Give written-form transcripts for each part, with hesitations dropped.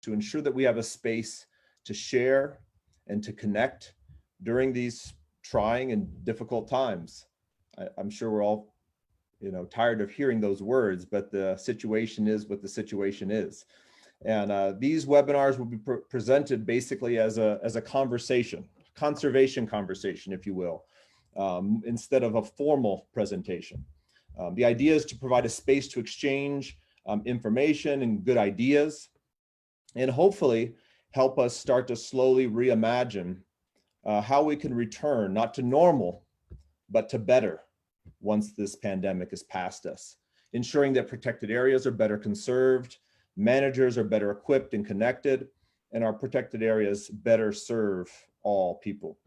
to ensure that we have a space to share and to connect during these trying and difficult times. I'm sure we're all, tired of hearing those words, but the situation is what the situation is. And these webinars will be presented basically as a conservation conversation, if you will, instead of a formal presentation. The idea is to provide a space to exchange information and good ideas, and hopefully help us start to slowly reimagine how we can return, not to normal, but to better once this pandemic is past us, ensuring that protected areas are better conserved, managers are better equipped and connected, and our protected areas better serve all people.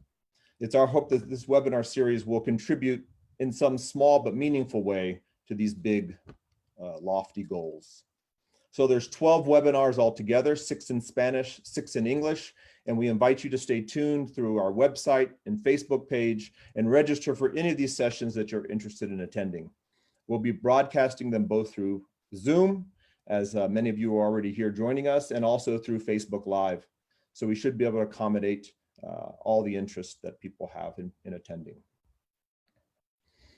It's our hope that this webinar series will contribute in some small but meaningful way to these big, lofty goals. So there's 12 webinars altogether, 6 in Spanish, 6 in English, and we invite you to stay tuned through our website and Facebook page and register for any of these sessions that you're interested in attending. We'll be broadcasting them both through Zoom, as many of you are already here joining us, and also through Facebook Live. So we should be able to accommodate all the interest that people have in attending.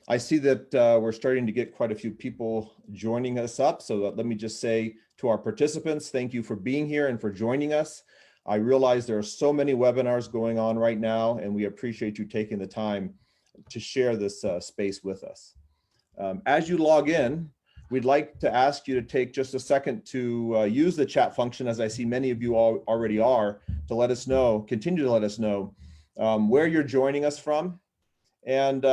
I see that we're starting to get quite a few people joining us up. So let me just say to our participants, thank you for being here and for joining us. I realize there are so many webinars going on right now, and we appreciate you taking the time to share this space with us. As you log in, we'd like to ask you to take just a second to use the chat function, as I see many of you all already are, to let us know, continue to let us know where you're joining us from. And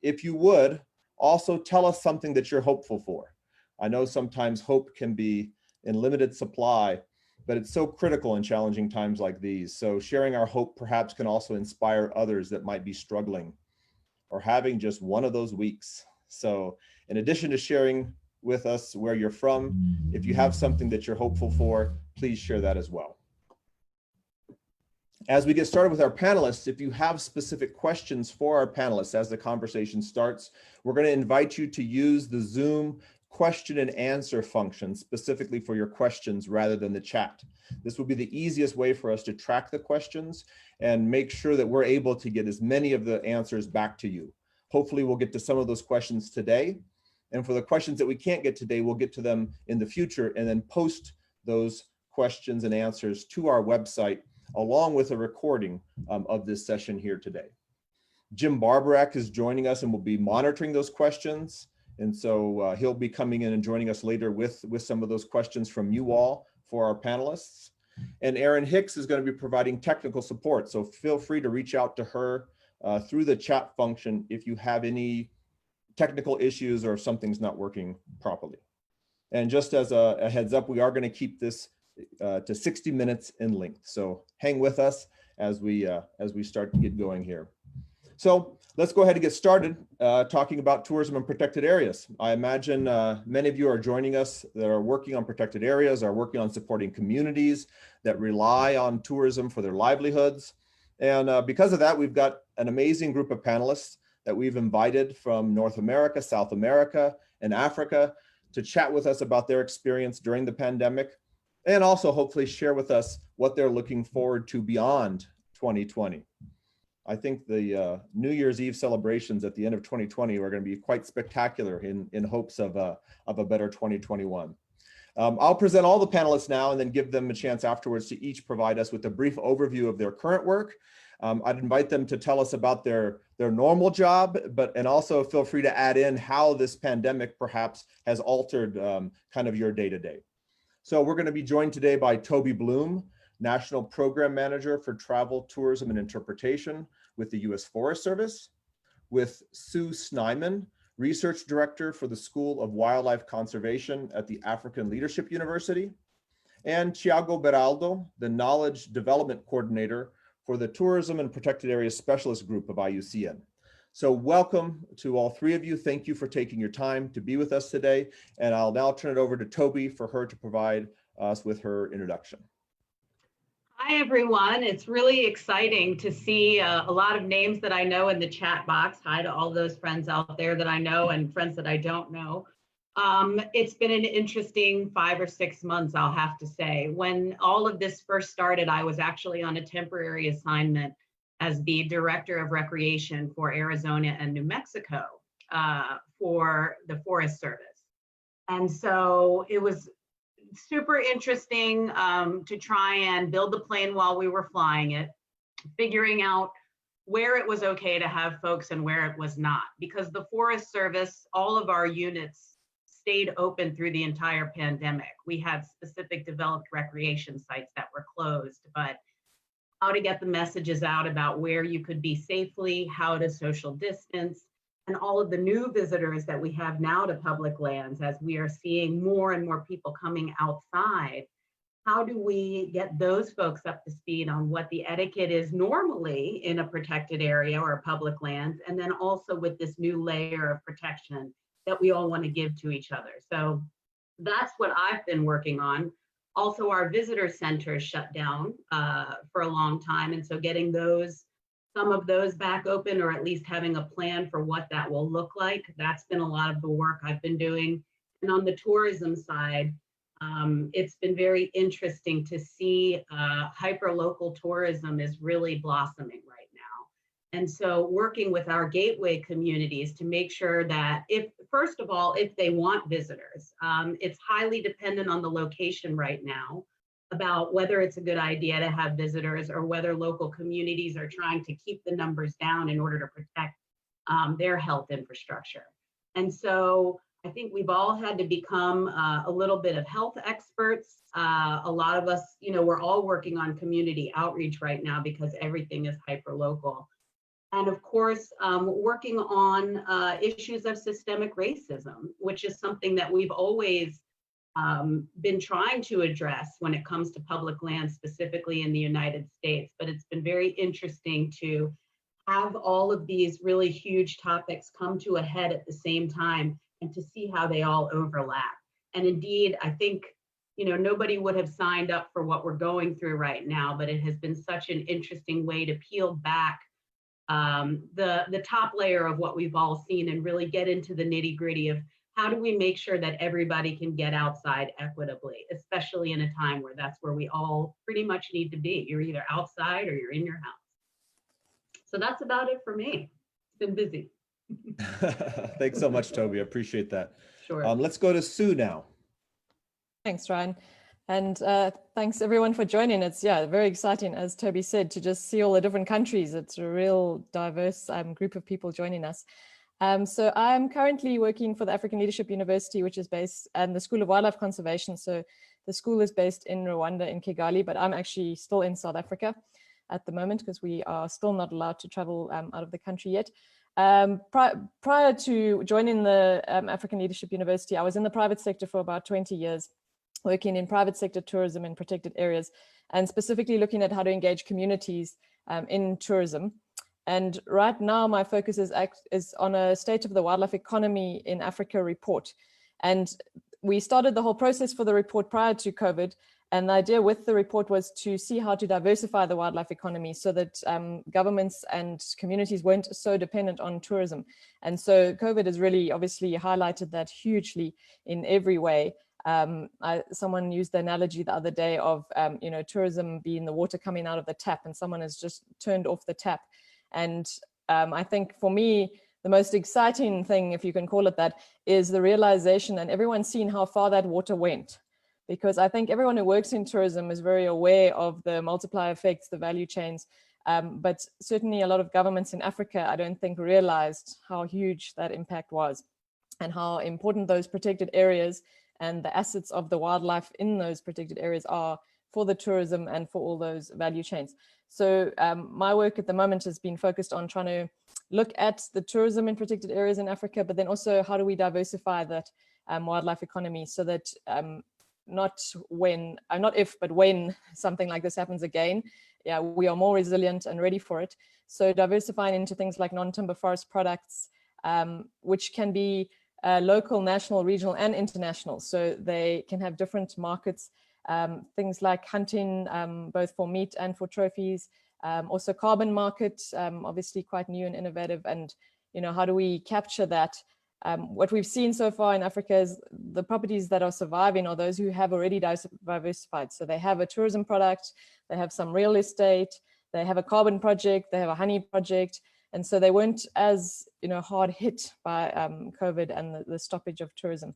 if you would, also tell us something that you're hopeful for. I know sometimes hope can be in limited supply, but it's so critical in challenging times like these. So sharing our hope perhaps can also inspire others that might be struggling or having just one of those weeks. So in addition to sharing with us where you're from, if you have something that you're hopeful for, please share that as well. As we get started with our panelists, if you have specific questions for our panelists as the conversation starts, we're going to invite you to use the Zoom question and answer function specifically for your questions rather than the chat. This will be the easiest way for us to track the questions and make sure that we're able to get as many of the answers back to you. Hopefully we'll get to some of those questions today. And for the questions that we can't get today, we'll get to them in the future and then post those questions and answers to our website along with a recording of this session here today. Jim Barbarak is joining us and will be monitoring those questions. And so he'll be coming in and joining us later with some of those questions from you all for our panelists. And Erin Hicks is going to be providing technical support. So feel free to reach out to her through the chat function if you have any technical issues or if something's not working properly. And just as a heads up, we are going to keep this to 60 minutes in length. So hang with us as we start to get going here. So let's go ahead and get started talking about tourism and protected areas. I imagine many of you are joining us that are working on protected areas, are working on supporting communities that rely on tourism for their livelihoods. And because of that, we've got an amazing group of panelists that we've invited from North America, South America, and Africa to chat with us about their experience during the pandemic, and also hopefully share with us what they're looking forward to beyond 2020. I think the New Year's Eve celebrations at the end of 2020 are going to be quite spectacular in hopes of a better 2021. I'll present all the panelists now and then give them a chance afterwards to each provide us with a brief overview of their current work. I'd invite them to tell us about their normal job, and also feel free to add in how this pandemic perhaps has altered kind of your day-to-day. So we're going to be joined today by Toby Bloom, National Program Manager for Travel, Tourism, and Interpretation with the U.S. Forest Service, with Sue Snyman, Research Director for the School of Wildlife Conservation at the African Leadership University, and Thiago Beraldo, the Knowledge Development Coordinator for the Tourism and Protected Areas Specialist Group of IUCN. So welcome to all three of you. Thank you for taking your time to be with us today. And I'll now turn it over to Toby for her to provide us with her introduction. Hi, everyone. It's really exciting to see a lot of names that I know in the chat box. Hi to all those friends out there that I know and friends that I don't know. It's been an interesting 5 or 6 months, I'll have to say. When all of this first started, I was actually on a temporary assignment as the director of recreation for Arizona and New Mexico for the Forest Service. And so it was super interesting to try and build the plane while we were flying it, figuring out where it was okay to have folks and where it was not. Because the Forest Service, all of our units stayed open through the entire pandemic. We had specific developed recreation sites that were closed, but how to get the messages out about where you could be safely, how to social distance, and all of the new visitors that we have now to public lands as we are seeing more and more people coming outside. How do we get those folks up to speed on what the etiquette is normally in a protected area or a public land, and then also with this new layer of protection that we all want to give to each other. So that's what I've been working on. Also, our visitor centers shut down for a long time. And so getting some of those back open, or at least having a plan for what that will look like, that's been a lot of the work I've been doing. And on the tourism side, it's been very interesting to see hyper-local tourism is really blossoming right now. And so working with our gateway communities to make sure that first of all, if they want visitors, it's highly dependent on the location right now about whether it's a good idea to have visitors or whether local communities are trying to keep the numbers down in order to protect their health infrastructure. And so I think we've all had to become a little bit of health experts. A lot of us, we're all working on community outreach right now because everything is hyper-local. And of course, working on issues of systemic racism, which is something that we've always been trying to address when it comes to public land, specifically in the United States. But it's been very interesting to have all of these really huge topics come to a head at the same time and to see how they all overlap. And indeed, I think, nobody would have signed up for what we're going through right now, but it has been such an interesting way to peel back the top layer of what we've all seen and really get into the nitty-gritty of how do we make sure that everybody can get outside equitably, especially in a time where that's where we all pretty much need to be. You're either outside or you're in your house. So that's about it for me. It's been busy. Thanks so much, Toby. I appreciate that. Sure. Let's go to Sue now. Thanks, Ryan. And thanks everyone for joining. It's very exciting, as Toby said, to just see all the different countries. It's a real diverse group of people joining us. So I'm currently working for the African Leadership University, which is based in the School of Wildlife Conservation. So the school is based in Rwanda, in Kigali, but I'm actually still in South Africa at the moment because we are still not allowed to travel out of the country yet. Prior to joining the African Leadership University, I was in the private sector for about 20 years, working in private sector tourism in protected areas, and specifically looking at how to engage communities in tourism. And right now, my focus is on a State of the Wildlife Economy in Africa report. And we started the whole process for the report prior to COVID. And the idea with the report was to see how to diversify the wildlife economy so that governments and communities weren't so dependent on tourism. And so COVID has really obviously highlighted that hugely in every way. Someone used the analogy the other day of tourism being the water coming out of the tap, and someone has just turned off the tap. And I think for me, the most exciting thing, if you can call it that, is the realization, and everyone's seen how far that water went. Because I think everyone who works in tourism is very aware of the multiplier effects, the value chains, but certainly a lot of governments in Africa, I don't think, realized how huge that impact was and how important those protected areas and the assets of the wildlife in those protected areas are for the tourism and for all those value chains. So my work at the moment has been focused on trying to look at the tourism in protected areas in Africa, but then also how do we diversify that wildlife economy so that not if, but when something like this happens again, we are more resilient and ready for it. So diversifying into things like non-timber forest products, which can be local, national, regional, and international. So they can have different markets, things like hunting, both for meat and for trophies, also carbon market, obviously quite new and innovative. And, how do we capture that What we've seen so far in Africa is the properties that are surviving are those who have already diversified. So they have a tourism product, they have some real estate, they have a carbon project, they have a honey project. And so they weren't as hard hit by COVID and the stoppage of tourism.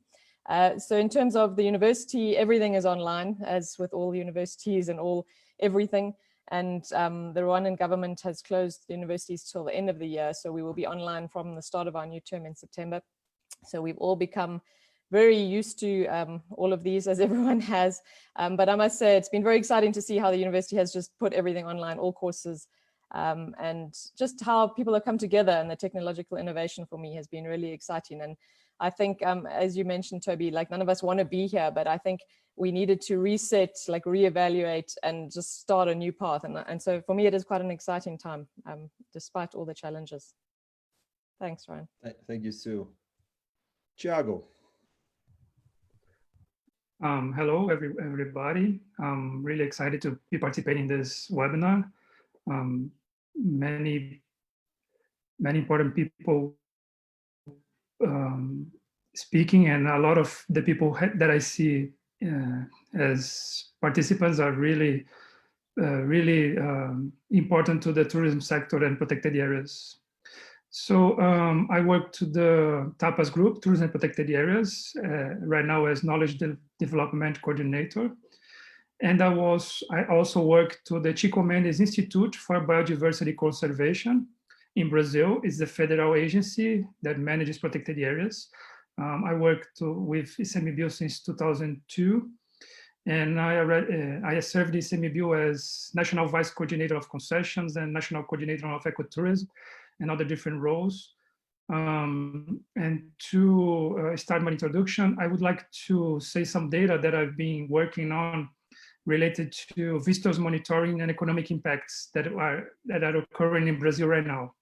So in terms of the university, everything is online, as with all universities and everything. And the Rwandan government has closed the universities till the end of the year. So we will be online from the start of our new term in September. So we've all become very used to all of these, as everyone has. But I must say, it's been very exciting to see how the university has just put everything online, all courses, and just how people have come together, and the technological innovation for me has been really exciting. And I think, as you mentioned, Toby, like none of us want to be here, but I think we needed to reset, like reevaluate and just start a new path. And so for me, it is quite an exciting time, despite all the challenges. Thanks, Ryan. Thank you, Sue. Thiago. Hello, everybody. I'm really excited to be participating in this webinar. Many important people speaking, and a lot of the people that I see as participants are really important to the tourism sector and protected areas. So I work to the TAPAS group, Tourism and Protected Areas, right now as Knowledge Development Coordinator. And I also work to the Chico Mendes Institute for Biodiversity Conservation in Brazil. It's the federal agency that manages protected areas. I worked with ICMBio since 2002. And I served ICMBio as National Vice Coordinator of Concessions and National Coordinator of Ecotourism and other different roles. And to start my introduction, I would like to say some data that I've been working on related to visitors monitoring and economic impacts that are occurring in Brazil right now.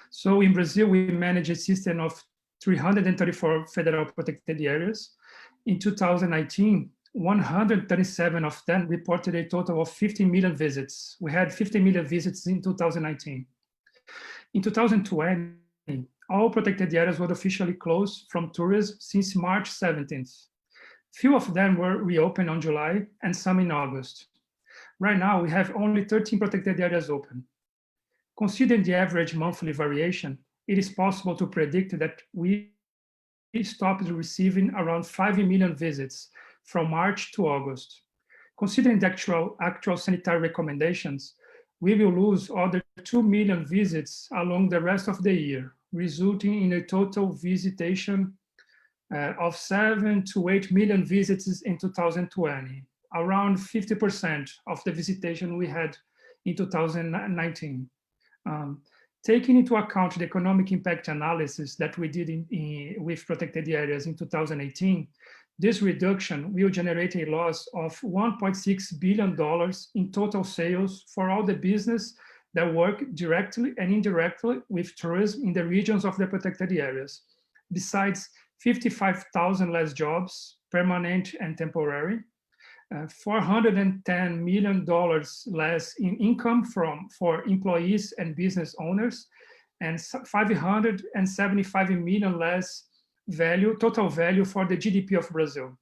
So in Brazil, we manage a system of 334 federal protected areas. In 2019, 137 of them reported a total of 50 million visits. We had 50 million visits in 2019. In 2020, all protected areas were officially closed from tourism since March 17th. Few of them were reopened on July and some in August. Right now, we have only 13 protected areas open. Considering the average monthly variation, it is possible to predict that we stopped receiving around 5 million visits from March to August. Considering the actual sanitary recommendations, we will lose other 2 million visits along the rest of the year, resulting in a total visitation of 7 to 8 million visits in 2020, around 50% of the visitation we had in 2019. Taking into account the economic impact analysis that we did with protected areas in 2018, this reduction will generate a loss of $1.6 billion in total sales for all the business that work directly and indirectly with tourism in the regions of the protected areas. Besides 55,000 less jobs, permanent and temporary, $410 million less in income for employees and business owners, and 575 million less total value for the GDP of Brazil.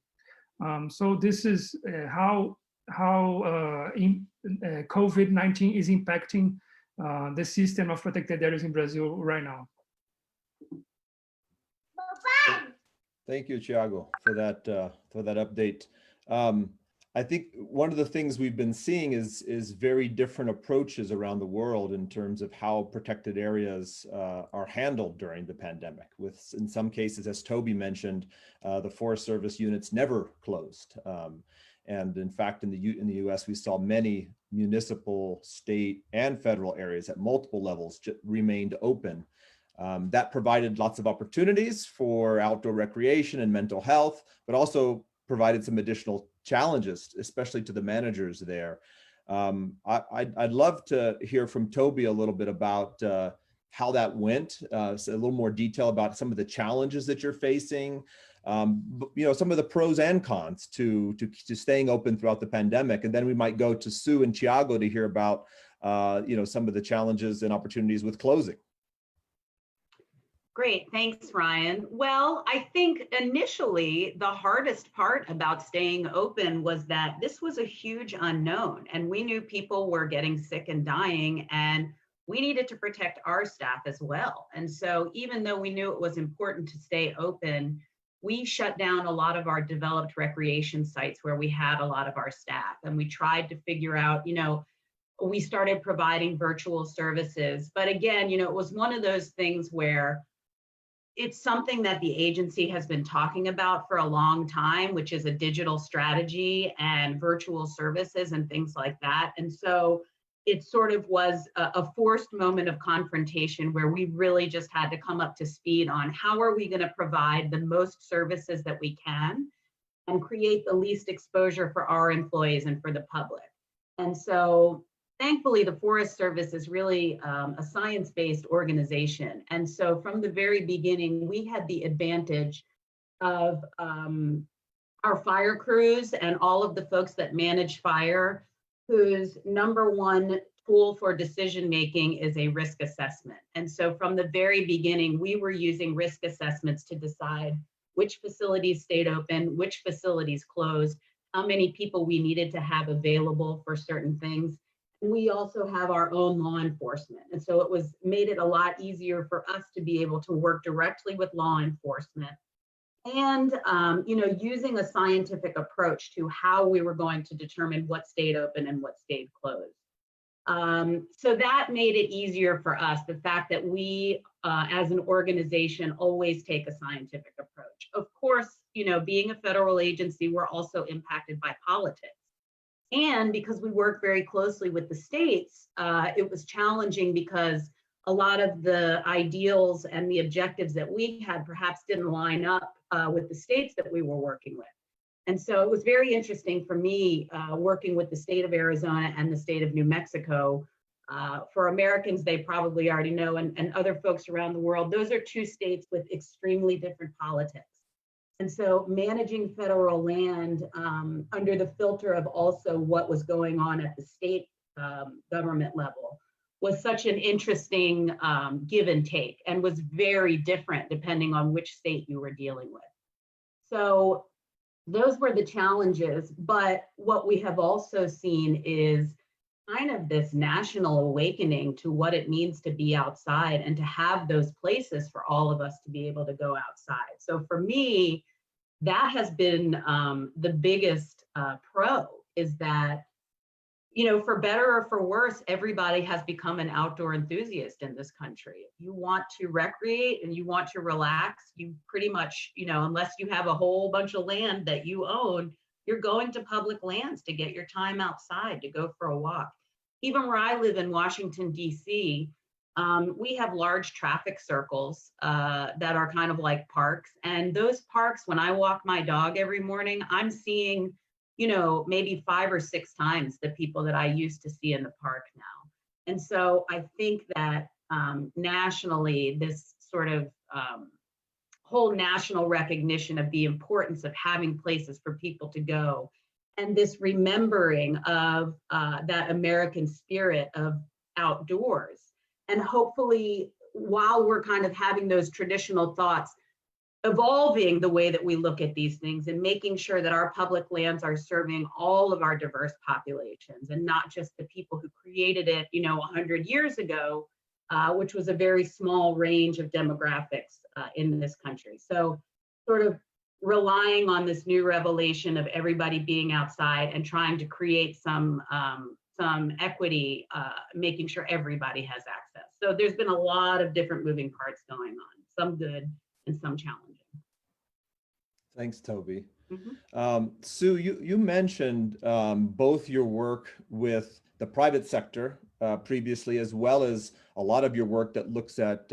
So this is how COVID-19 is impacting the system of protected areas in Brazil right now. Thank you, Thiago, for that update. I think one of the things we've been seeing is very different approaches around the world in terms of how protected areas are handled during the pandemic. With, in some cases, as Toby mentioned, the Forest Service units never closed. And in fact, in the US, we saw many municipal, state, and federal areas at multiple levels remained open. That provided lots of opportunities for outdoor recreation and mental health, but also provided some additional challenges, especially to the managers there. I'd love to hear from Toby a little bit about how that went, so a little more detail about some of the challenges that you're facing, some of the pros and cons to staying open throughout the pandemic. And then we might go to Sue and Thiago to hear about some of the challenges and opportunities with closing. Great, thanks, Ryan. Well, I think initially the hardest part about staying open was that this was a huge unknown, and we knew people were getting sick and dying, and we needed to protect our staff as well. And so even though we knew it was important to stay open, we shut down a lot of our developed recreation sites where we had a lot of our staff, and we tried to figure out, we started providing virtual services. But again, it was one of those things where it's something that the agency has been talking about for a long time, which is a digital strategy and virtual services and things like that. And so it sort of was a forced moment of confrontation where we really just had to come up to speed on how are we going to provide the most services that we can and create the least exposure for our employees and for the public. And so thankfully, the Forest Service is really a science-based organization. And so from the very beginning, we had the advantage of our fire crews and all of the folks that manage fire, whose number one tool for decision-making is a risk assessment. And so from the very beginning, we were using risk assessments to decide which facilities stayed open, which facilities closed, how many people we needed to have available for certain things. We also have our own law enforcement. And so it made it a lot easier for us to be able to work directly with law enforcement and, using a scientific approach to how we were going to determine what stayed open and what stayed closed. So that made it easier for us, the fact that we, as an organization, always take a scientific approach. Of course, being a federal agency, we're also impacted by politics. And because we work very closely with the states, it was challenging because a lot of the ideals and the objectives that we had perhaps didn't line up with the states that we were working with. And so it was very interesting for me working with the state of Arizona and the state of New Mexico. For Americans, they probably already know, and other folks around the world, those are two states with extremely different politics. And so managing federal land under the filter of also what was going on at the state government level was such an interesting give and take, and was very different depending on which state you were dealing with. So those were the challenges. But what we have also seen is kind of this national awakening to what it means to be outside and to have those places for all of us to be able to go outside. So for me, that has been the biggest pro, is that, for better or for worse, everybody has become an outdoor enthusiast in this country. If you want to recreate and you want to relax, you pretty much, unless you have a whole bunch of land that you own, you're going to public lands to get your time outside, to go for a walk. Even where I live in Washington, D.C., we have large traffic circles that are kind of like parks. And those parks, when I walk my dog every morning, I'm seeing, maybe 5 or 6 times the people that I used to see in the park now. And so I think that nationally, this sort of whole national recognition of the importance of having places for people to go, and this remembering of that American spirit of outdoors. And hopefully, while we're kind of having those traditional thoughts, evolving the way that we look at these things and making sure that our public lands are serving all of our diverse populations and not just the people who created it, 100 years ago, which was a very small range of demographics in this country. So sort of relying on this new revelation of everybody being outside and trying to create some equity, making sure everybody has access. So there's been a lot of different moving parts going on, some good and some challenging. Thanks, Toby. Mm-hmm. Sue, you mentioned both your work with the private sector previously, as well as a lot of your work that looks at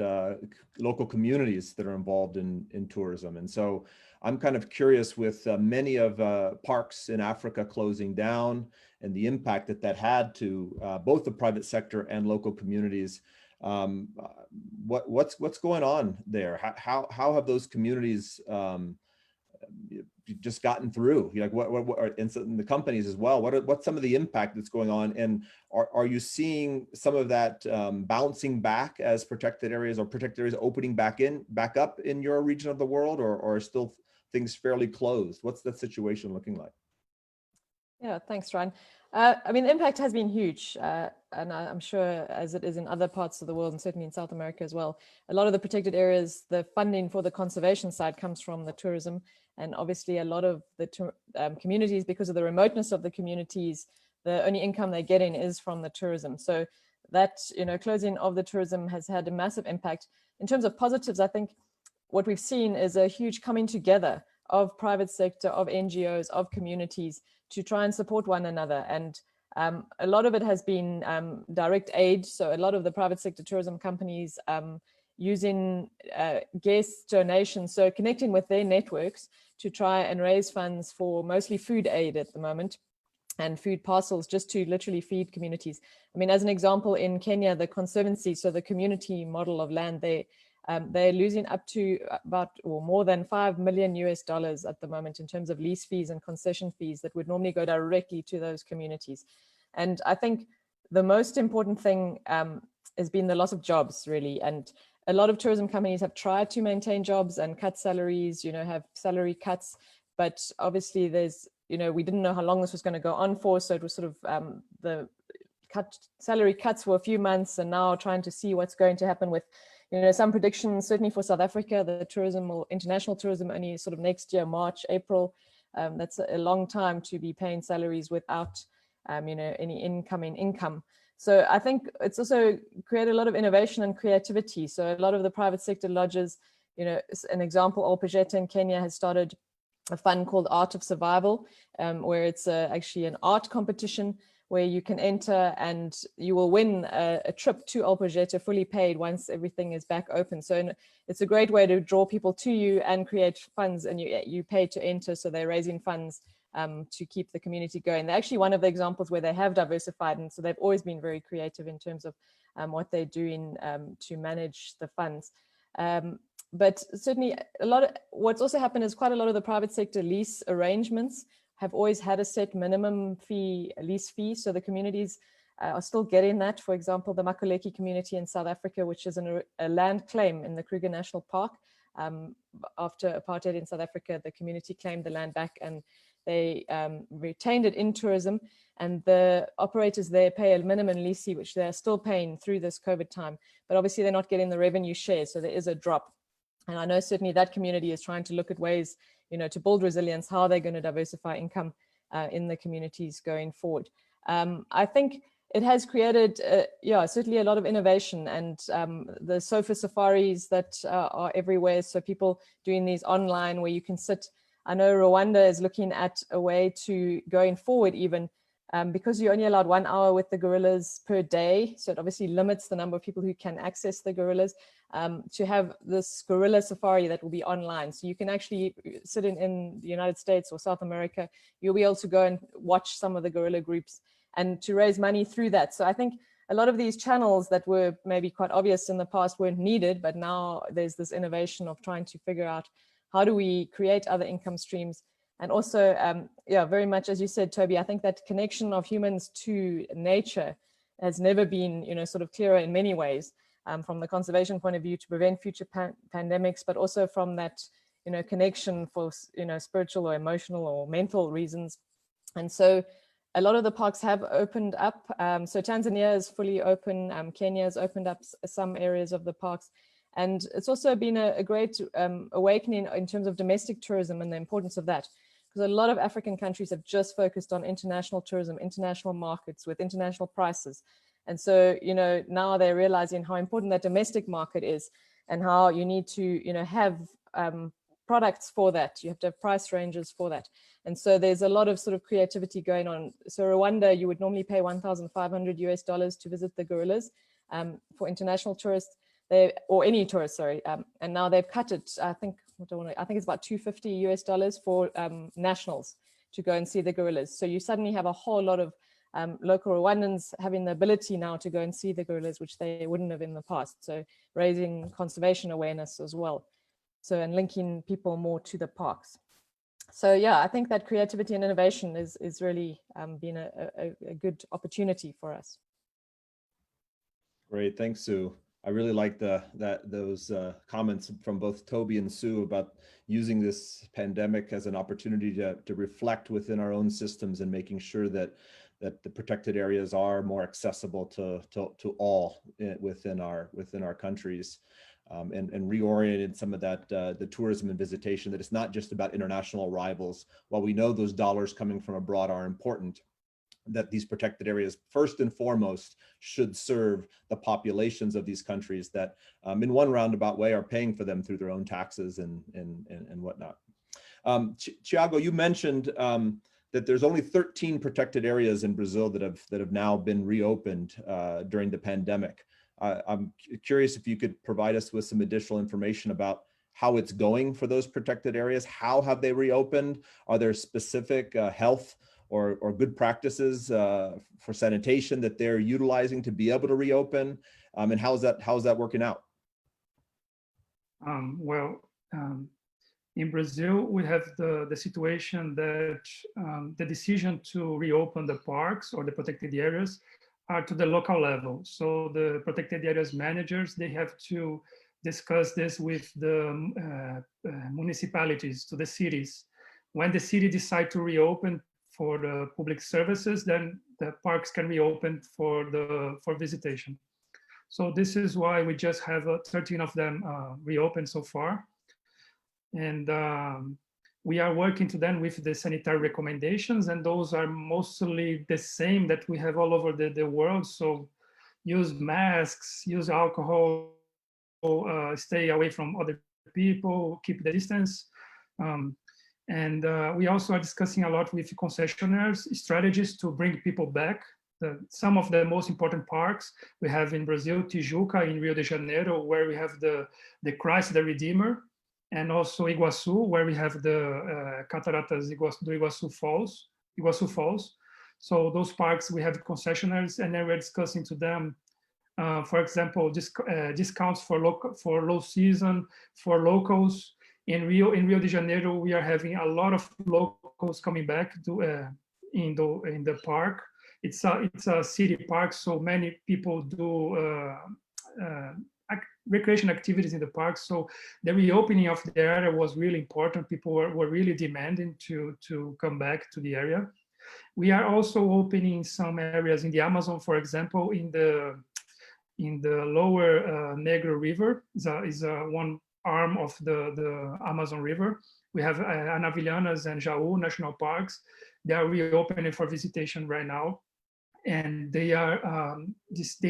local communities that are involved in tourism. And so I'm kind of curious, with many of parks in Africa closing down and the impact that had to both the private sector and local communities. What's going on there? How have those communities you've just gotten through? Like what and the companies as well, what's some of the impact that's going on, and are you seeing some of that bouncing back as protected areas opening back up in your region of the world, or are still things fairly closed? What's that situation looking like? Yeah, thanks, Ryan. I mean, the impact has been huge, and I'm sure as it is in other parts of the world, and certainly in South America as well. A lot of the protected areas, the funding for the conservation side comes from the tourism, and obviously a lot of the communities, because of the remoteness of the communities, the only income they're getting is from the tourism. So that, closing of the tourism has had a massive impact. In terms of positives, I think what we've seen is a huge coming together of private sector, of NGOs, of communities to try and support one another. And a lot of it has been direct aid. So a lot of the private sector tourism companies using guest donations, so connecting with their networks to try and raise funds for mostly food aid at the moment, and food parcels just to literally feed communities. I mean, as an example, in Kenya, the Conservancy, so the community model of land, they're losing up to about or more than $5 million at the moment in terms of lease fees and concession fees that would normally go directly to those communities. And I think the most important thing has been the loss of jobs, really. And a lot of tourism companies have tried to maintain jobs and cut salaries, have salary cuts, but obviously there's, we didn't know how long this was going to go on for. So it was sort of the salary cuts for a few months, and now trying to see what's going to happen with some predictions, certainly for South Africa, the tourism or international tourism only sort of next year, March, April. That's a long time to be paying salaries without, any incoming income. So I think it's also created a lot of innovation and creativity. So a lot of the private sector lodges, an example, Olpejeta in Kenya has started a fund called Art of Survival, where it's actually an art competition where you can enter and you will win a trip to Olpejeta fully paid once everything is back open. So it's a great way to draw people to you and create funds, and you pay to enter. So they're raising funds to keep the community going. They're actually one of the examples where they have diversified, and so they've always been very creative in terms of what they're doing to manage the funds. But certainly what's also happened is quite a lot of the private sector lease arrangements have always had a set minimum lease fee. So the communities are still getting that. For example, the Makuleki community in South Africa, which is a land claim in the Kruger National Park. After apartheid in South Africa, the community claimed the land back and they retained it in tourism. And the operators there pay a minimum lease fee, which they're still paying through this COVID time. But obviously they're not getting the revenue share. So there is a drop. And I know certainly that community is trying to look at ways to build resilience, how they're going to diversify income in the communities going forward. I think it has created, certainly a lot of innovation, and the sofa safaris that are everywhere. So people doing these online where you can sit. I know Rwanda is looking at a way to going forward even because you're only allowed 1 hour with the gorillas per day. So it obviously limits the number of people who can access the gorillas. To have this gorilla safari that will be online. So you can actually sit in the United States or South America, you'll be able to go and watch some of the gorilla groups and to raise money through that. So I think a lot of these channels that were maybe quite obvious in the past weren't needed, but now there's this innovation of trying to figure out how do we create other income streams. And also, very much, as you said, Toby, I think that connection of humans to nature has never been, sort of clearer in many ways. From the conservation point of view to prevent future pandemics, but also from that, connection for, spiritual or emotional or mental reasons. And so a lot of the parks have opened up. So Tanzania is fully open. Kenya has opened up some areas of the parks. And it's also been a great awakening in terms of domestic tourism and the importance of that. Because a lot of African countries have just focused on international tourism, international markets with international prices. And so, now they're realizing how important that domestic market is and how you need to, have products for that. You have to have price ranges for that. And so there's a lot of sort of creativity going on. So Rwanda, you would normally pay $1,500 to visit the gorillas for international tourists, or any tourist, sorry. And now they've cut it, I think it's about $250 for nationals to go and see the gorillas. So you suddenly have a whole lot of local Rwandans having the ability now to go and see the gorillas, which they wouldn't have in the past. So raising conservation awareness as well. So, and linking people more to the parks. So yeah, I think that creativity and innovation is really been a good opportunity for us. Great, thanks, Sue. I really like those comments from both Toby and Sue about using this pandemic as an opportunity to reflect within our own systems and making sure that the protected areas are more accessible to all within our countries, and reoriented some of that the tourism and visitation, that it's not just about international arrivals. While we know those dollars coming from abroad are important, that these protected areas first and foremost should serve the populations of these countries that in one roundabout way are paying for them through their own taxes and whatnot. Thiago, you mentioned that there's only 13 protected areas in Brazil that have now been reopened during the pandemic. I'm curious if you could provide us with some additional information about how it's going for those protected areas. How have they reopened? Are there specific health or good practices for sanitation that they're utilizing to be able to reopen? And how's that working out? In Brazil, we have the situation that the decision to reopen the parks or the protected areas are to the local level. So the protected areas managers, they have to discuss this with the municipalities, to the cities. When the city decide to reopen for the public services, then the parks can reopen for visitation. So this is why we just have 13 of them reopened so far. And we are working to them with the sanitary recommendations, and those are mostly the same that we have all over the world. So use masks, use alcohol, stay away from other people, keep the distance. And we also are discussing a lot with concessionaires strategies to bring people back. Some of the most important parks we have in Brazil, Tijuca in Rio de Janeiro, where we have the Christ the Redeemer, and also Iguaçu, where we have the Cataratas do Iguaçu Falls. So those parks, we have concessionaires, and then we're discussing to them, for example, discounts for low season, for locals. In Rio de Janeiro, we are having a lot of locals coming back in the park. It's a city park, so many people do recreation activities in the park. So the reopening of the area was really important. People were really demanding to come back to the area. We are also opening some areas in the Amazon, for example, in the lower Negro River is one arm of the Amazon River. We have Anavilhanas and Jaú national parks. They are reopening for visitation right now. And they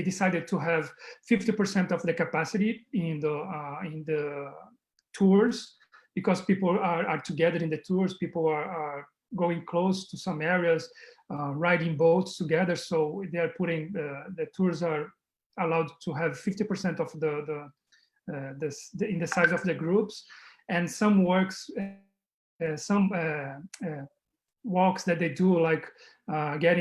decided to have 50% of the capacity in the tours, because people are together in the tours. People are going close to some areas, riding boats together. So they are putting the tours are allowed to have 50% of in the size of the groups, and some walks that they do, like get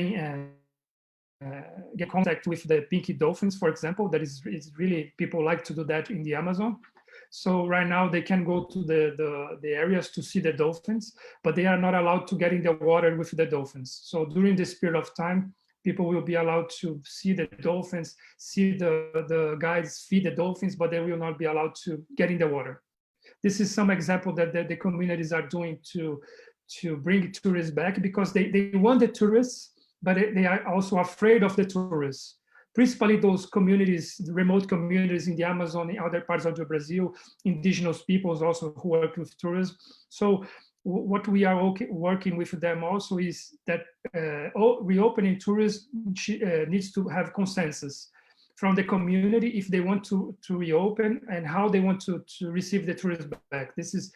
contact with the pinky dolphins, for example. That is really, people like to do that in the Amazon. So right now they can go to the areas to see the dolphins, but they are not allowed to get in the water with the dolphins. So during this period of time, people will be allowed to see the dolphins, see the guides feed the dolphins, but they will not be allowed to get in the water. This is some example that the communities are doing to bring tourists back, because they want the tourists, but they are also afraid of the tourists, principally those communities, the remote communities in the Amazon, in other parts of the Brazil, indigenous peoples also who work with tourism. So what we are working with them also is that reopening tourism needs to have consensus from the community if they want to reopen, and how they want to receive the tourists back. This is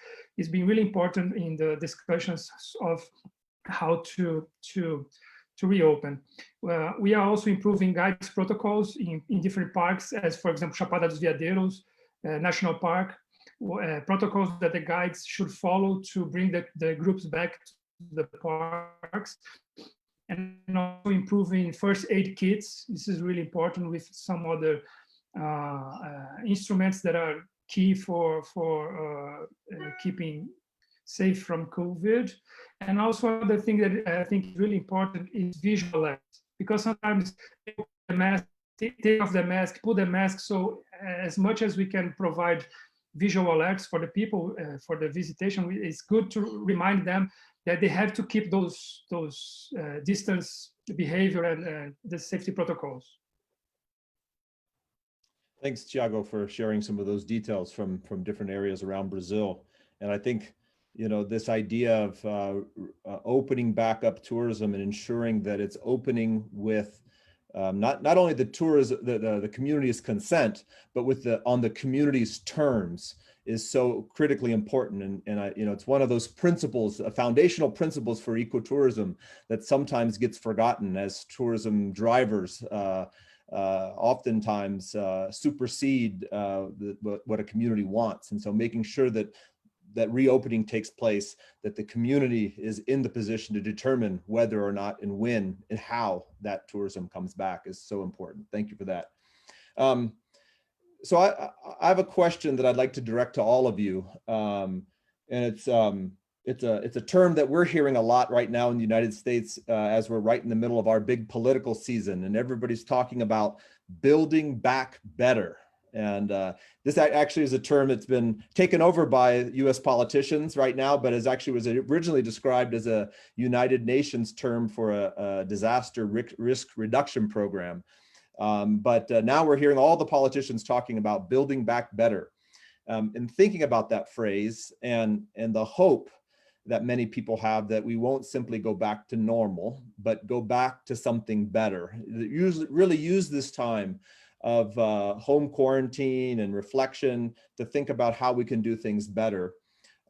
been really important in the discussions of how to reopen. We are also improving guides protocols in different parks, as for example, Chapada dos Veadeiros National Park, protocols that the guides should follow to bring the groups back to the parks, and also improving first aid kits. This is really important, with some other instruments that are key for keeping safe from COVID. And also the thing that I think is really important is visual alerts, because sometimes the mask, take off the mask, put the mask. So as much as we can provide visual alerts for the people for the visitation, it's good to remind them that they have to keep those distance behavior and the safety protocols. Thanks, Thiago, for sharing some of those details from different areas around Brazil. And I think, you know, this idea of opening back up tourism and ensuring that it's opening with not only the tourism, the community's consent, but with on the community's terms is so critically important. And I, you know, it's one of those principles, foundational principles for ecotourism that sometimes gets forgotten as tourism drivers oftentimes supersede what a community wants. And so making sure that reopening takes place, that the community is in the position to determine whether or not and when and how that tourism comes back is so important. Thank you for that. So I have a question that I'd like to direct to all of you. And it's a term that we're hearing a lot right now in the United States as we're right in the middle of our big political season, and everybody's talking about building back better. And this actually is a term that's been taken over by US politicians right now, but was originally described as a United Nations term for a disaster risk reduction program. But now we're hearing all the politicians talking about building back better. And thinking about that phrase and the hope that many people have that we won't simply go back to normal, but go back to something better. Really use this time of home quarantine and reflection to think about how we can do things better.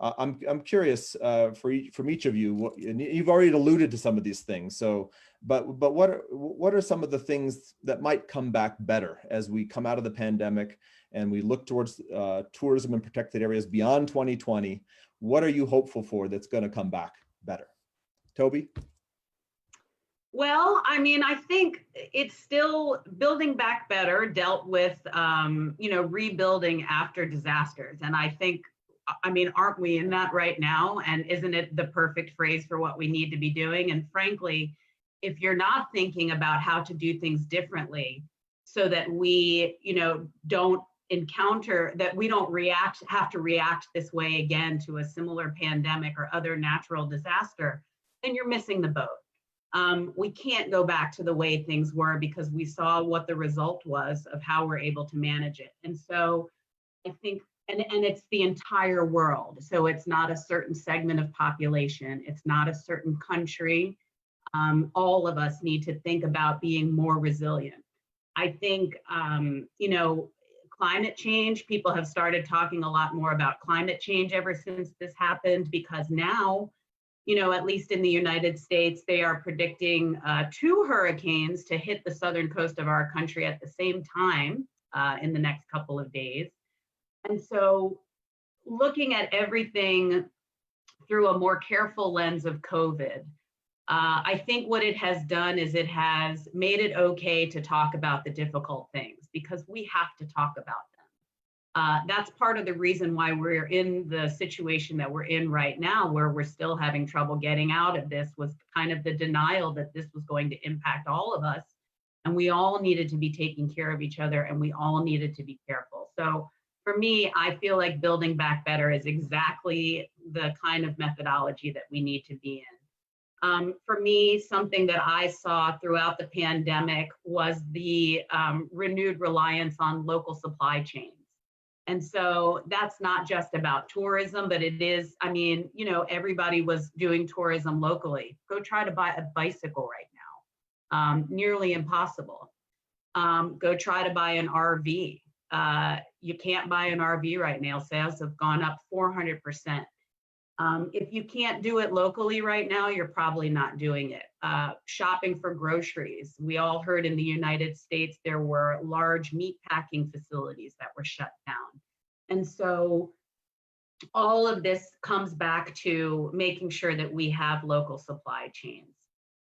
I'm curious from each of you, and you've already alluded to some of these things. So, but what are some of the things that might come back better as we come out of the pandemic and we look towards tourism in protected areas beyond 2020? What are you hopeful for that's going to come back better? Toby? Well, I mean, I think it's still building back better dealt with, you know, rebuilding after disasters. And I think, I mean, aren't we in that right now? And isn't it the perfect phrase for what we need to be doing? And frankly, if you're not thinking about how to do things differently so that we, you know, don't encounter, that we don't have to react this way again to a similar pandemic or other natural disaster, then you're missing the boat. We can't go back to the way things were because we saw what the result was of how we're able to manage it. And so I think, and it's the entire world. So it's not a certain segment of population. It's not a certain country. All of us need to think about being more resilient. I think, you know, climate change, people have started talking a lot more about climate change ever since this happened, because now, you know, at least in the United States, they are predicting 2 hurricanes to hit the southern coast of our country at the same time in the next couple of days. And so looking at everything through a more careful lens of COVID, I think what it has done is it has made it okay to talk about the difficult things, because we have to talk about them. That's part of the reason why we're in the situation that we're in right now, where we're still having trouble getting out of this, was kind of the denial that this was going to impact all of us. And we all needed to be taking care of each other, and we all needed to be careful. So for me, I feel like building back better is exactly the kind of methodology that we need to be in. For me, something that I saw throughout the pandemic was the renewed reliance on local supply chains. And so that's not just about tourism, but it is, I mean, you know, everybody was doing tourism locally. Go try to buy a bicycle right now. Nearly impossible. Go try to buy an RV. You can't buy an RV right now. Sales have gone up 400%. If you can't do it locally right now, you're probably not doing it. Shopping for groceries. We all heard in the United States there were large meat packing facilities that were shut down. And so all of this comes back to making sure that we have local supply chains.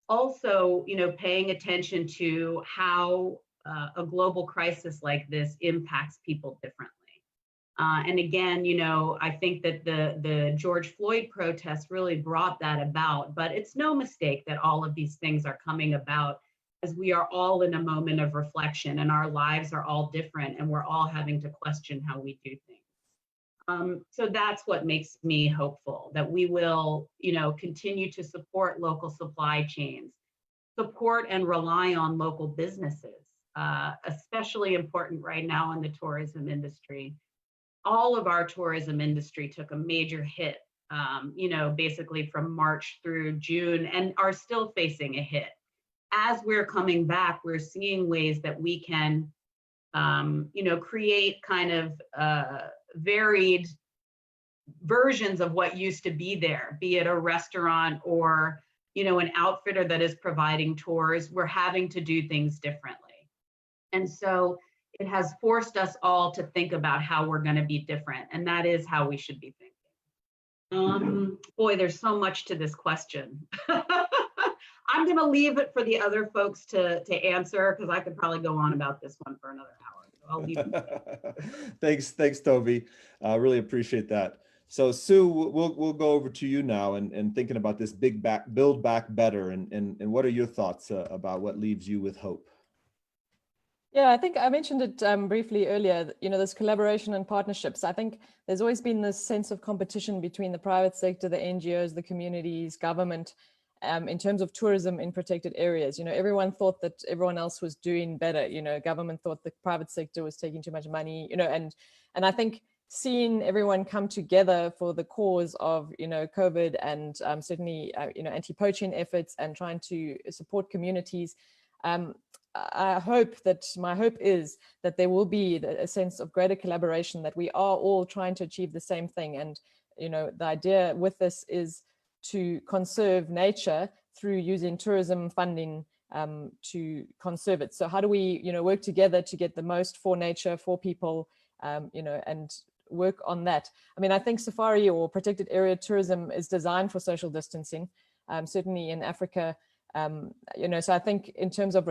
Also, you know, paying attention to how a global crisis like this impacts people differently. And again, you know, I think that the George Floyd protests really brought that about, but it's no mistake that all of these things are coming about as we are all in a moment of reflection and our lives are all different and we're all having to question how we do things. So that's what makes me hopeful, that we will, you know, continue to support local supply chains, support and rely on local businesses, especially important right now in the tourism industry. All of our tourism industry took a major hit, you know, basically from March through June, and are still facing a hit. As we're coming back, we're seeing ways that we can, you know, create kind of varied versions of what used to be there, be it a restaurant or, you know, an outfitter that is providing tours. We're having to do things differently. And so it has forced us all to think about how we're going to be different. And that is how we should be thinking. Boy, there's so much to this question. I'm going to leave it for the other folks to answer, because I could probably go on about this one for another hour. So I'll leave it. Thanks, Toby. I really appreciate that. So Sue, we'll go over to you now and thinking about this build back better, and what are your thoughts about what leaves you with hope? Yeah, I think I mentioned it briefly earlier, you know, this collaboration and partnerships. I think there's always been this sense of competition between the private sector, the NGOs, the communities, government, in terms of tourism in protected areas. You know, everyone thought that everyone else was doing better. You know, government thought the private sector was taking too much money, you know, and I think seeing everyone come together for the cause of, you know, COVID and certainly, you know, anti-poaching efforts and trying to support communities, I hope that my hope is that there will be a sense of greater collaboration, that we are all trying to achieve the same thing. And, you know, the idea with this is to conserve nature through using tourism funding to conserve it. So how do we, you know, work together to get the most for nature, for people, you know, and work on that. I mean, I think safari or protected area tourism is designed for social distancing, certainly in Africa, you know, so I think in terms of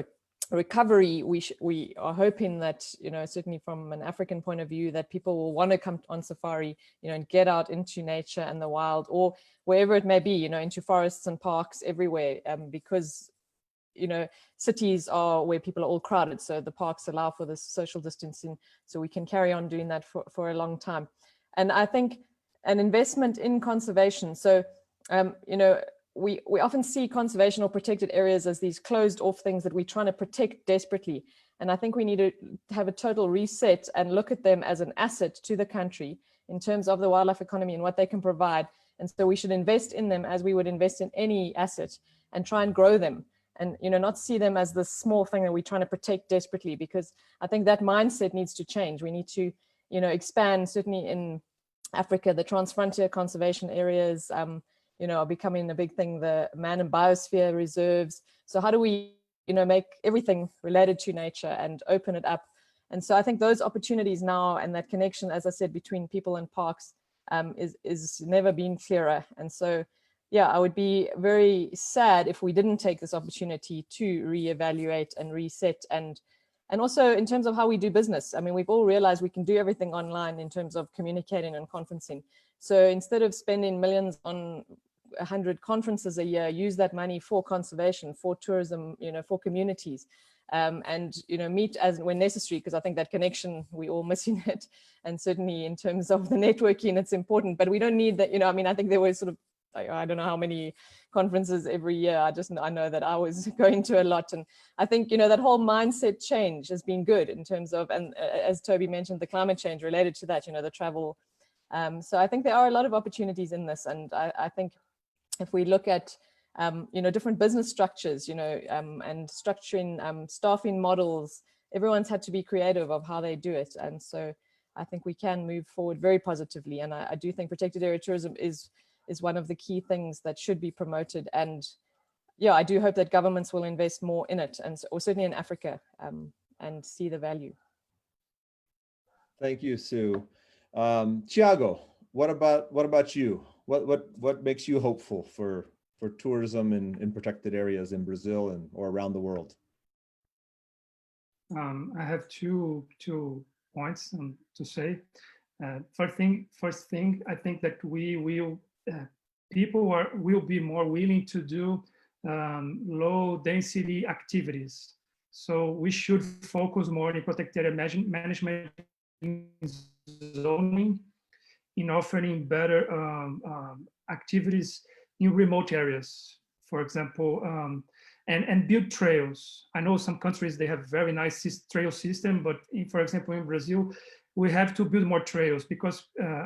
recovery, we are hoping that, you know, certainly from an African point of view, that people will want to come on safari, you know, and get out into nature and the wild, or wherever it may be, you know, into forests and parks everywhere, because, you know, cities are where people are all crowded. So the parks allow for this social distancing, so we can carry on doing that for a long time. And I think an investment in conservation. So, you know, we often see conservation or protected areas as these closed off things that we're trying to protect desperately. And I think we need to have a total reset and look at them as an asset to the country in terms of the wildlife economy and what they can provide. And so we should invest in them as we would invest in any asset and try and grow them. And, you know, not see them as this small thing that we're trying to protect desperately, because I think that mindset needs to change. We need to, you know, expand, certainly in Africa, the transfrontier conservation areas, you know, are becoming a big thing, the man and biosphere reserves. So how do we, you know, make everything related to nature and open it up? And so I think those opportunities now and that connection, as I said, between people and parks is never been clearer. And so, yeah, I would be very sad if we didn't take this opportunity to reevaluate and reset, and also in terms of how we do business. I mean, we've all realized we can do everything online in terms of communicating and conferencing. So instead of spending millions on 100 conferences a year, use that money for conservation, for tourism, you know, for communities, and, you know, meet as when necessary, because I think that connection, we all missing it. And certainly in terms of the networking, it's important, but we don't need that, you know, I mean, I think there was sort of, I don't know how many conferences every year. I know that I was going to a lot. And I think, you know, that whole mindset change has been good in terms of, and as Toby mentioned, the climate change related to that, you know, the travel. So I think there are a lot of opportunities in this. And I think if we look at, you know, different business structures, you know, and structuring staffing models, everyone's had to be creative of how they do it. And so I think we can move forward very positively. And I do think protected area tourism is one of the key things that should be promoted. And yeah, I do hope that governments will invest more in it, and or certainly in Africa, and see the value. Thank you, Sue. Thiago, what about you? What makes you hopeful for tourism in protected areas in Brazil and or around the world? I have two points to say. First thing, I think that we will people will be more willing to do low density activities. So we should focus more in protected area management, zoning, in offering better activities in remote areas, for example, and build trails. I know some countries, they have very nice trail system, but for example, in Brazil, we have to build more trails because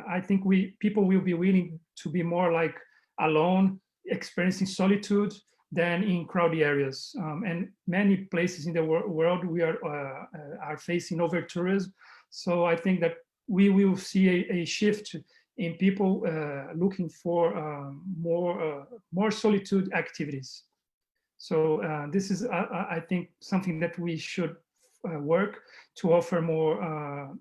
I think people will be willing to be more like alone, experiencing solitude than in crowded areas. And many places in the world we are facing over tourism. So I think that we will see a shift in people looking for more solitude activities. So this is, I think, something that we should work to offer more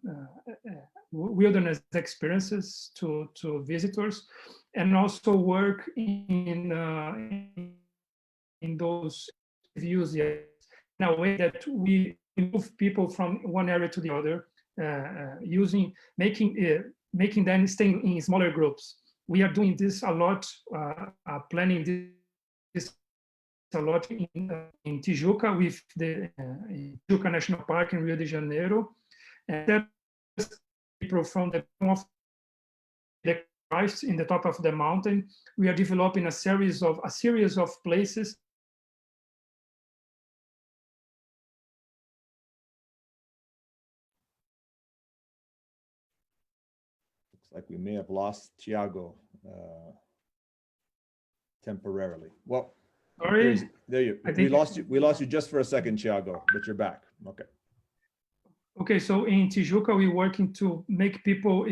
wilderness experiences to visitors, and also work in those views in a way that we move people from one area to the other, making them stay in smaller groups. We are doing this a lot, planning this a lot in Tijuca with the Tijuca National Park in Rio de Janeiro. And people from the Christ in the top of the mountain, we are developing a series of places. Looks like we may have lost Thiago temporarily. Well, sorry, there you. We lost you. We lost you just for a second, Thiago, but you're back. Okay. Okay, so in Tijuca, we're working to make people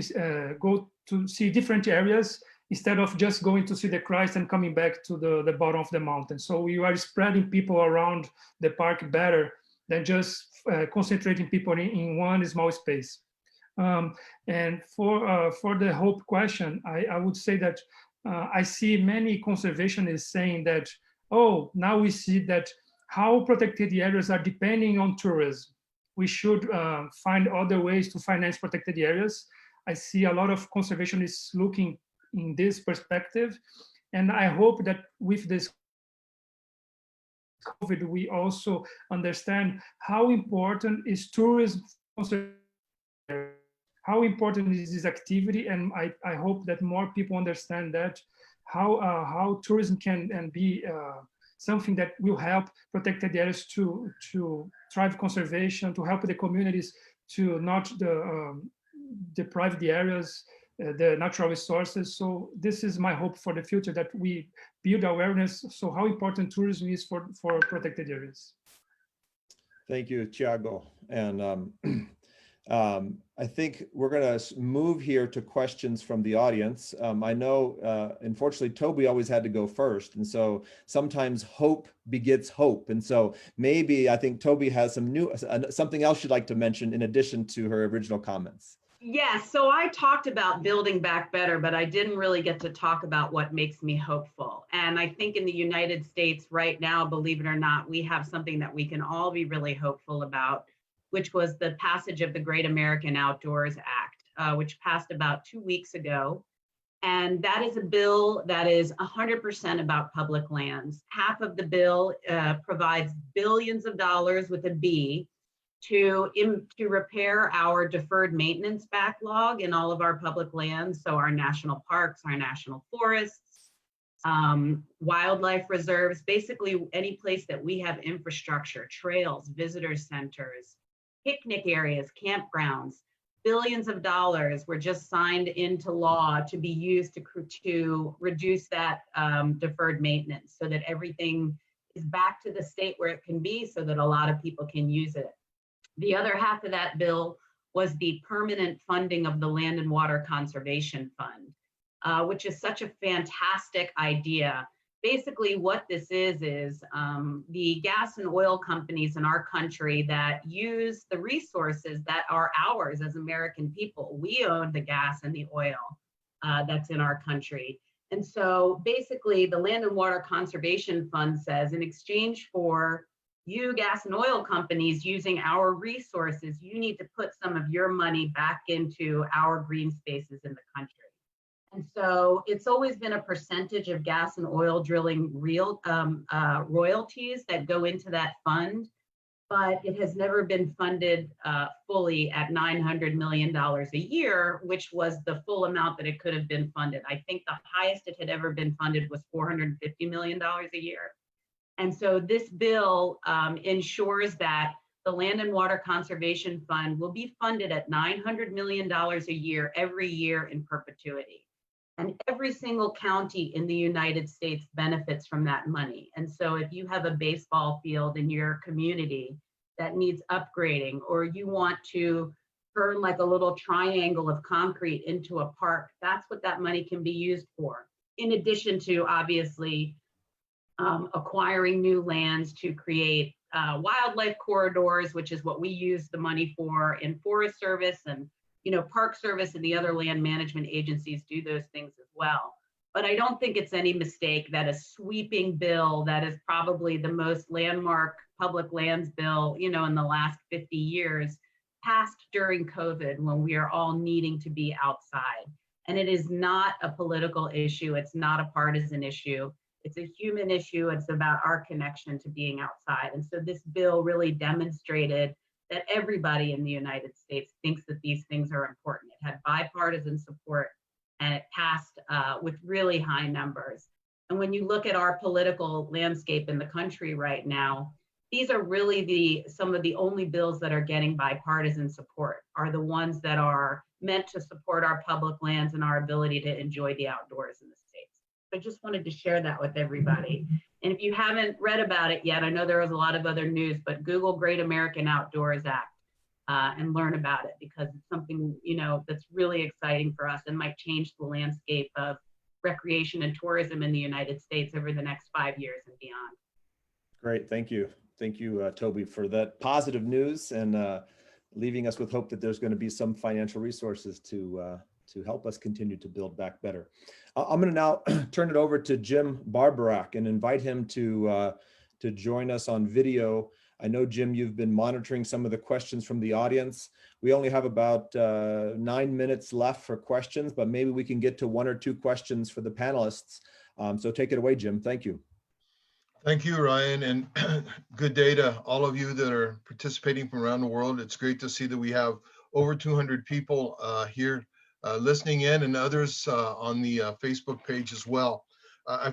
go to see different areas instead of just going to see the Christ and coming back to the bottom of the mountain. So we are spreading people around the park better than just concentrating people in one small space. And for the hope question, I would say that I see many conservationists saying that, oh, now we see that how protected areas are depending on tourism. We should find other ways to finance protected areas. I see a lot of conservationists looking in this perspective. And I hope that with this COVID, we also understand how important is tourism, how important is this activity. And I hope that more people understand that how tourism can be something that will help protected areas to drive conservation, to help the communities to not deprive the areas, the natural resources. So this is my hope for the future, that we build awareness. So how important tourism is for protected areas. Thank you, Thiago. And I think we're going to move here to questions from the audience. I know, unfortunately, Toby always had to go first. And so sometimes hope begets hope. And so maybe I think Toby has something else she'd like to mention in addition to her original comments. Yes, so I talked about building back better, but I didn't really get to talk about what makes me hopeful. And I think in the United States right now, believe it or not, we have something that we can all be really hopeful about, which was the passage of the Great American Outdoors Act, which passed about 2 weeks ago. And that is a bill that is 100% about public lands. Half of the bill provides billions of dollars with a B to repair our deferred maintenance backlog in all of our public lands. So our national parks, our national forests, wildlife reserves, basically any place that we have infrastructure, trails, visitor centers, picnic areas, campgrounds. Billions of dollars were just signed into law to be used to reduce that deferred maintenance so that everything is back to the state where it can be so that a lot of people can use it. The other half of that bill was the permanent funding of the Land and Water Conservation Fund, which is such a fantastic idea. Basically what this is the gas and oil companies in our country that use the resources that are ours as American people. We own the gas and the oil that's in our country. And so basically the Land and Water Conservation Fund says, in exchange for You gas and oil companies using our resources, you need to put some of your money back into our green spaces in the country. And so it's always been a percentage of gas and oil drilling royalties that go into that fund, but it has never been funded fully at $900 million a year, which was the full amount that it could have been funded. I think the highest it had ever been funded was $450 million a year. And so this bill ensures that the Land and Water Conservation Fund will be funded at $900 million a year, every year in perpetuity. And every single county in the United States benefits from that money. And so if you have a baseball field in your community that needs upgrading, or you want to turn like a little triangle of concrete into a park, that's what that money can be used for. In addition to obviously acquiring new lands to create wildlife corridors, which is what we use the money for in Forest Service, and Park Service and the other land management agencies do those things as well. But I don't think it's any mistake that a sweeping bill that is probably the most landmark public lands bill, in the last 50 years, passed during COVID when we are all needing to be outside. And it is not a political issue. It's not a partisan issue. It's a human issue. It's about our connection to being outside. And so this bill really demonstrated that everybody in the United States thinks that these things are important. It had bipartisan support, and it passed with really high numbers. And when you look at our political landscape in the country right now, these are really some of the only bills that are getting bipartisan support, are the ones that are meant to support our public lands and our ability to enjoy the outdoors in the States. I just wanted to share that with everybody. And if you haven't read about it yet, I know there was a lot of other news, but Google Great American Outdoors Act and learn about it, because it's something, that's really exciting for us and might change the landscape of recreation and tourism in the United States over the next 5 years and beyond. Great, thank you. Thank you, Toby, for that positive news and leaving us with hope that there's going to be some financial resources to help us continue to build back better. I'm going to now turn it over to Jim Barbarak and invite him to join us on video. I know, Jim, you've been monitoring some of the questions from the audience. We only have about 9 minutes left for questions, but maybe we can get to 1 or 2 questions for the panelists. So take it away, Jim. Thank you. Thank you, Ryan, and good day to all of you that are participating from around the world. It's great to see that we have over 200 people here listening in, and others on the Facebook page as well.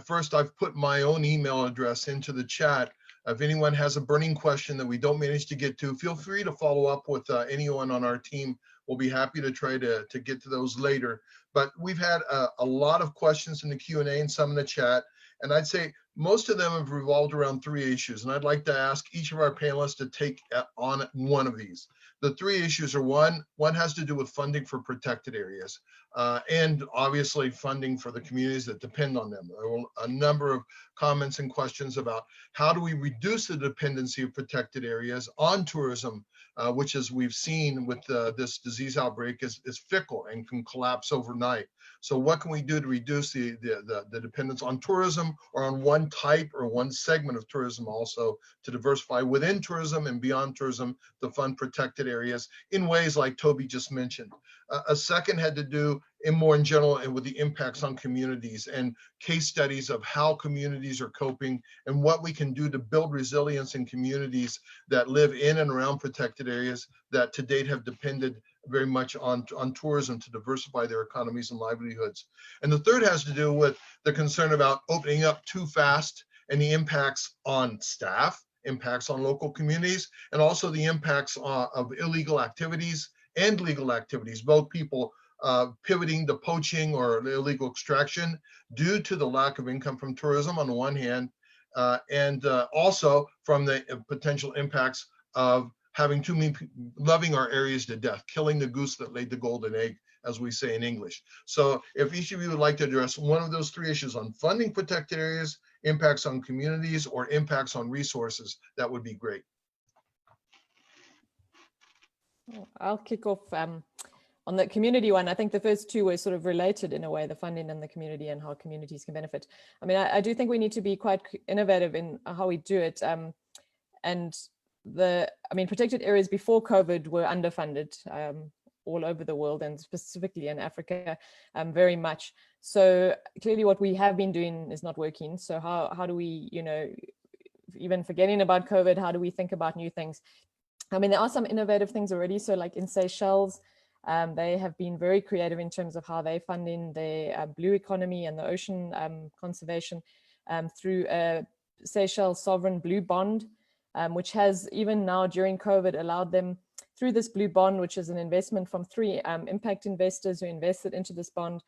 First, I've put my own email address into the chat. If anyone has a burning question that we don't manage to get to, feel free to follow up with anyone on our team. We'll be happy to try to get to those later. But we've had a lot of questions in the Q&A and some in the chat, and I'd say most of them have revolved around 3 issues, and I'd like to ask each of our panelists to take on one of these. The 3 issues are one has to do with funding for protected areas, and obviously funding for the communities that depend on them. There were a number of comments and questions about how do we reduce the dependency of protected areas on tourism, which, as we've seen with this disease outbreak, is fickle and can collapse overnight. So what can we do to reduce the dependence on tourism, or on one type or one segment of tourism, also to diversify within tourism and beyond tourism to fund protected areas in ways like Toby just mentioned. A second had to do more in general and with the impacts on communities and case studies of how communities are coping and what we can do to build resilience in communities that live in and around protected areas that to date have depended very much on tourism to diversify their economies and livelihoods. And the third has to do with the concern about opening up too fast and the impacts on staff, impacts on local communities, and also the impacts of illegal activities and legal activities, both people pivoting to poaching or illegal extraction due to the lack of income from tourism on the one hand, and also from the potential impacts of having too many people loving our areas to death, killing the goose that laid the golden egg, as we say in English. So if each of you would like to address one of those 3 issues on funding protected areas, impacts on communities, or impacts on resources, that would be great. I'll kick off on the community one. I think the first 2 were sort of related in a way, the funding and the community and how communities can benefit. I mean, I do think we need to be quite innovative in how we do it. And protected areas before COVID were underfunded all over the world, and specifically in Africa, very much. So clearly what we have been doing is not working. So how do we, even forgetting about COVID, how do we think about new things? There are some innovative things already. So like in Seychelles, they have been very creative in terms of how they're funding their blue economy and the ocean conservation through a Seychelles sovereign blue bond, which has even now during COVID allowed them through this blue bond, which is an investment from 3 impact investors who invested into this bond.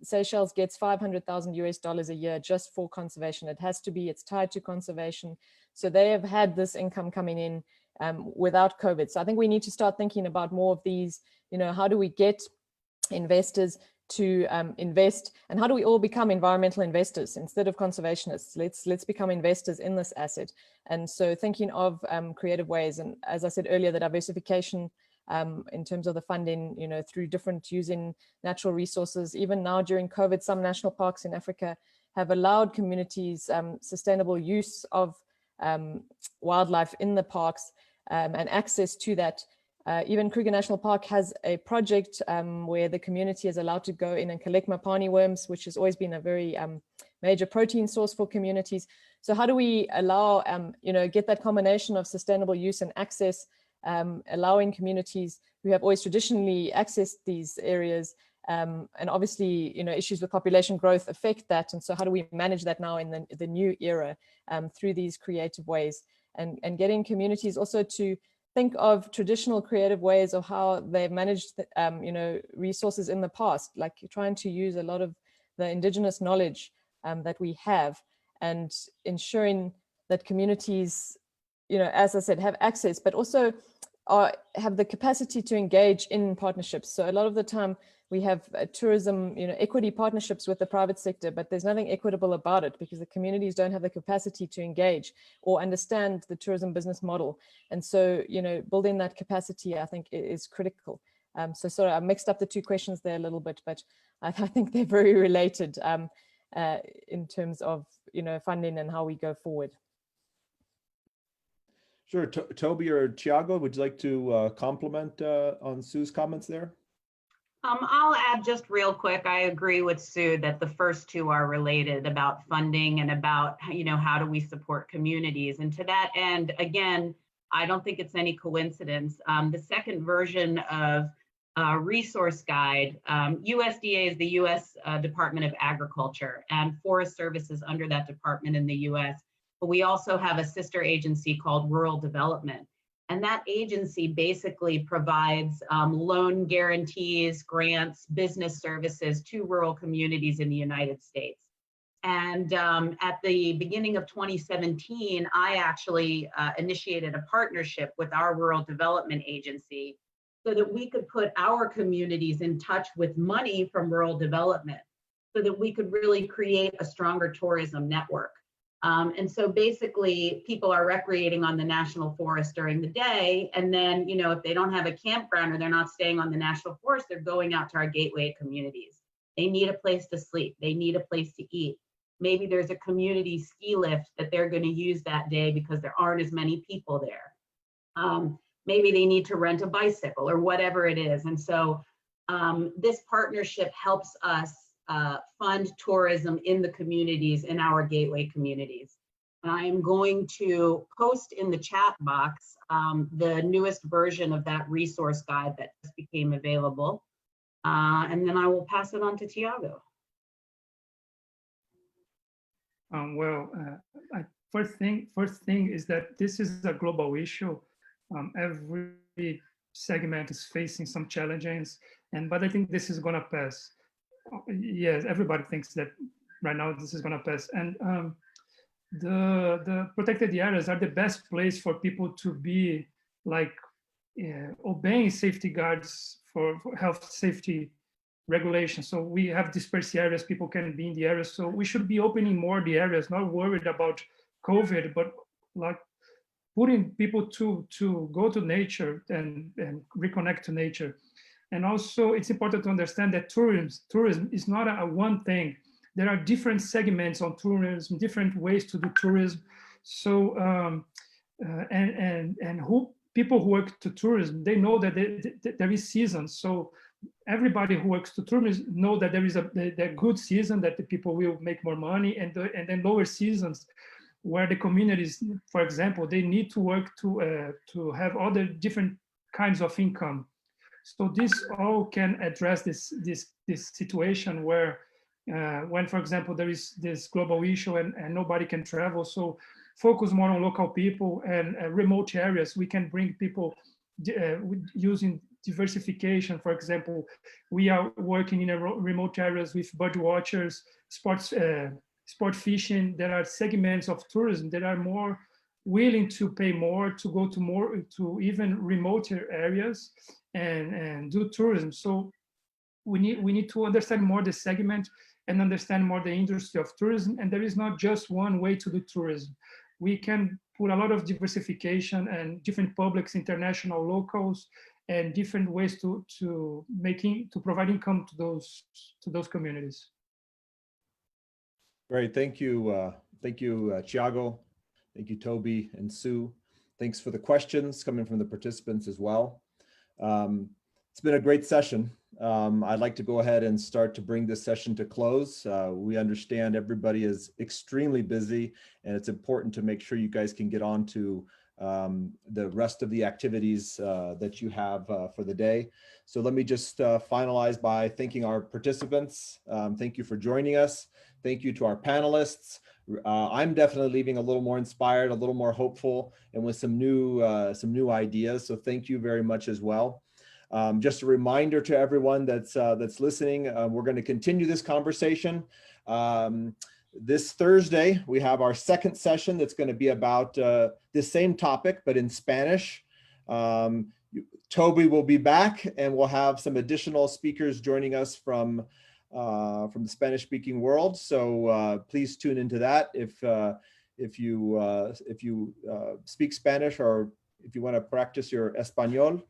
Seychelles gets $500,000 a year just for conservation. It has to be, it's tied to conservation. So they have had this income coming in without COVID. So I think we need to start thinking about more of these, how do we get investors to invest, and how do we all become environmental investors instead of conservationists? Let's become investors in this asset. And so thinking of creative ways, and as I said earlier, the diversification in terms of the funding, through different using natural resources. Even now during COVID, some national parks in Africa have allowed communities sustainable use of wildlife in the parks and access to that. Even Kruger National Park has a project where the community is allowed to go in and collect mapani worms, which has always been a very major protein source for communities. So how do we allow, get that combination of sustainable use and access, allowing communities who have always traditionally accessed these areas, and obviously, issues with population growth affect that. And so how do we manage that now in the new era through these creative ways, and getting communities also to think of traditional creative ways of how they've managed, resources in the past, like trying to use a lot of the indigenous knowledge that we have, and ensuring that communities, as I said, have access, but also have the capacity to engage in partnerships. So a lot of the time we have tourism, equity partnerships with the private sector, but there's nothing equitable about it because the communities don't have the capacity to engage or understand the tourism business model. And so, building that capacity, I think, is critical. So sorry, I mixed up the two questions there a little bit, but I think they're very related in terms of, funding and how we go forward. Sure. Toby or Tiago, would you like to comment on Sue's comments there? I'll add just real quick. I agree with Sue that the first two are related, about funding and about, how do we support communities. And to that end, again, I don't think it's any coincidence. The second version of resource guide, USDA is the US Department of Agriculture, and Forest Service is under that department in the US. But we also have a sister agency called Rural Development. And that agency basically provides loan guarantees, grants, business services to rural communities in the United States. And at the beginning of 2017, I actually initiated a partnership with our Rural Development Agency so that we could put our communities in touch with money from rural development so that we could really create a stronger tourism network. And so basically people are recreating on the national forest during the day. And then, if they don't have a campground or they're not staying on the national forest, they're going out to our gateway communities. They need a place to sleep. They need a place to eat. Maybe there's a community ski lift that they're going to use that day because there aren't as many people there. Maybe they need to rent a bicycle or whatever it is. And so this partnership helps us fund tourism in the communities, in our gateway communities. And I am going to post in the chat box the newest version of that resource guide that just became available. And then I will pass it on to Tiago. First thing is that this is a global issue. Every segment is facing some challenges, but I think this is gonna pass. Yes, everybody thinks that right now this is gonna pass. And the protected areas are the best place for people to be, like, obeying safety guards for health safety regulations. So we have dispersed areas, people can be in the areas. So we should be opening more the areas, not worried about COVID, but like putting people to go to nature and reconnect to nature. And also it's important to understand that tourism is not a one thing. There are different segments on tourism, different ways to do tourism. So and who people who work to tourism, they know that there is seasons. So everybody who works to tourism know that there is the good season that the people will make more money, and then lower seasons where the communities, for example, they need to work to have other different kinds of income. So this all can address this situation where when, for example, there is this global issue and nobody can travel. So focus more on local people and remote areas. We can bring people using diversification. For example, we are working in remote areas with bird watchers, sport fishing. There are segments of tourism that are more willing to pay more to go to even remoter areas and do tourism. So we need to understand more the segment and understand more the industry of tourism. And there is not just one way to do tourism. We can put a lot of diversification and different publics, international, locals, and different ways to provide income to those communities. Great, thank you, Thiago. Thank you, Toby and Sue. Thanks for the questions coming from the participants as well. It's been a great session. I'd like to go ahead and start to bring this session to close. We understand everybody is extremely busy, and it's important to make sure you guys can get on to the rest of the activities that you have for the day. So let me just finalize by thanking our participants. Thank you for joining us. Thank you to our panelists. I'm definitely leaving a little more inspired, a little more hopeful, and with some new ideas. So thank you very much as well. Just a reminder to everyone that's listening, we're going to continue this conversation. This Thursday, we have our second session that's going to be about this same topic, but in Spanish. Toby will be back, and we'll have some additional speakers joining us from the Spanish-speaking world. So please tune into that if you speak Spanish, or if you want to practice your Espanol.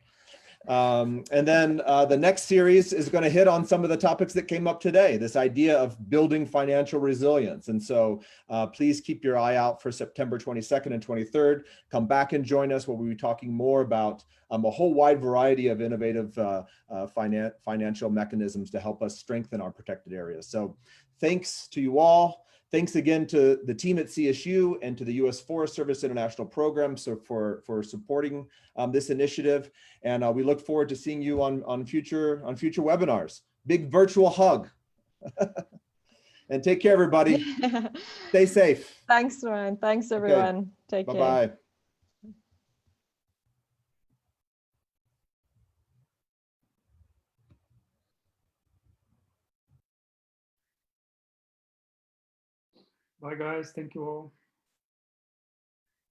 And then the next series is going to hit on some of the topics that came up today, this idea of building financial resilience. And so please keep your eye out for September 22nd and 23rd. Come back and join us, where we'll be talking more about a whole wide variety of innovative financial mechanisms to help us strengthen our protected areas. So thanks to you all. Thanks again to the team at CSU and to the U.S. Forest Service International Program for supporting this initiative. And we look forward to seeing you on future webinars. Big virtual hug. And take care, everybody. Stay safe. Thanks, Ryan. Thanks, everyone. Okay. Take care. Bye-bye. Bye, guys. Thank you all.